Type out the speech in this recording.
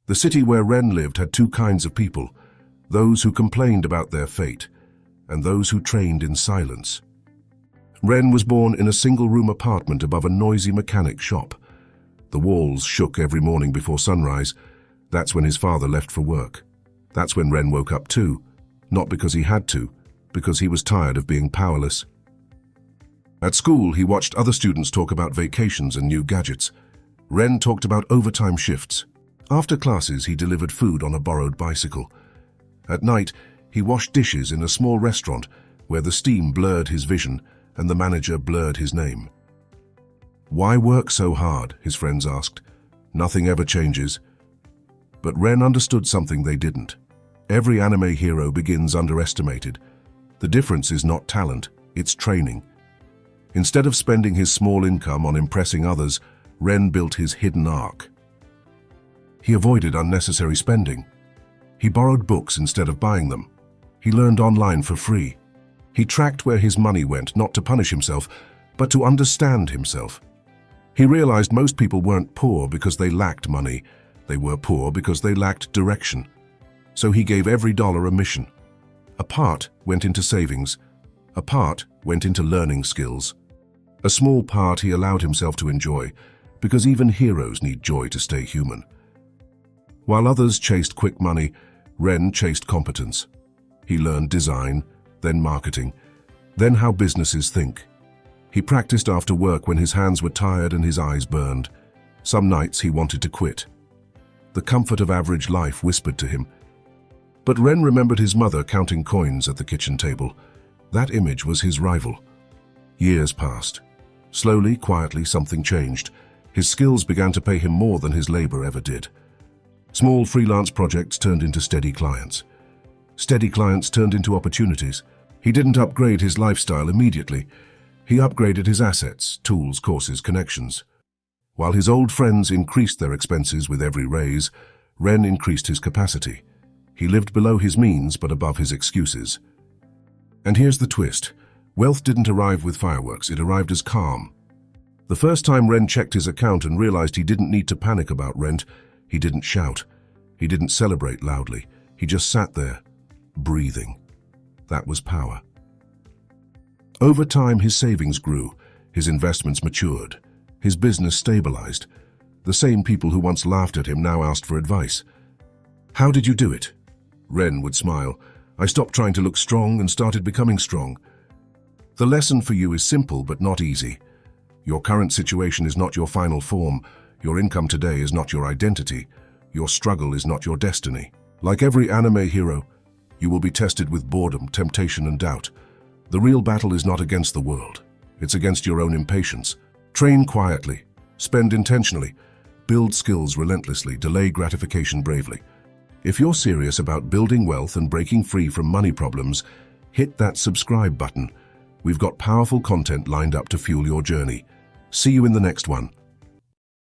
The city where Ren lived had two kinds of people, those who complained about their fate, and those who trained in silence. Ren was born in a single-room apartment above a noisy mechanic shop. The walls shook every morning before sunrise. That's when his father left for work. That's when Ren woke up too, not because he had to, because he was tired of being powerless. At school, he watched other students talk about vacations and new gadgets. Ren talked about overtime shifts. After classes, he delivered food on a borrowed bicycle. At night, he washed dishes in a small restaurant where the steam blurred his vision and the manager blurred his name. "Why work so hard?" his friends asked. "Nothing ever changes." But Ren understood something they didn't. Every anime hero begins underestimated. The difference is not talent, it's training. Instead of spending his small income on impressing others, Ren built his hidden arc. He avoided unnecessary spending. He borrowed books instead of buying them. He learned online for free. He tracked where his money went, not to punish himself, but to understand himself. He realized most people weren't poor because they lacked money. They were poor because they lacked direction. So he gave every dollar a mission. A part went into savings. A part went into learning skills. A small part he allowed himself to enjoy, because even heroes need joy to stay human. While others chased quick money, Ren chased competence. He learned design, then marketing, then how businesses think. He practiced after work when his hands were tired and his eyes burned. Some nights he wanted to quit. The comfort of average life whispered to him. But Ren remembered his mother counting coins at the kitchen table. That image was his rival. Years passed. Slowly, quietly, something changed. His skills began to pay him more than his labor ever did. Small freelance projects turned into steady clients. Steady clients turned into opportunities. He didn't upgrade his lifestyle immediately. He upgraded his assets, tools, courses, connections. While his old friends increased their expenses with every raise, Ren increased his capacity. He lived below his means but above his excuses. And here's the twist. Wealth didn't arrive with fireworks, it arrived as calm. The first time Ren checked his account and realized he didn't need to panic about rent, he didn't shout. He didn't celebrate loudly. He just sat there, breathing. That was power. Over time, his savings grew, his investments matured, his business stabilized. The same people who once laughed at him now asked for advice. "How did you do it?" Ren would smile. "I stopped trying to look strong and started becoming strong." The lesson for you is simple but not easy. Your current situation is not your final form. Your income today is not your identity. Your struggle is not your destiny. Like every anime hero, you will be tested with boredom, temptation, and doubt. The real battle is not against the world. It's against your own impatience. Train quietly, spend intentionally, build skills relentlessly, delay gratification bravely. If you're serious about building wealth and breaking free from money problems, hit that subscribe button. We've got powerful content lined up to fuel your journey. See you in the next one.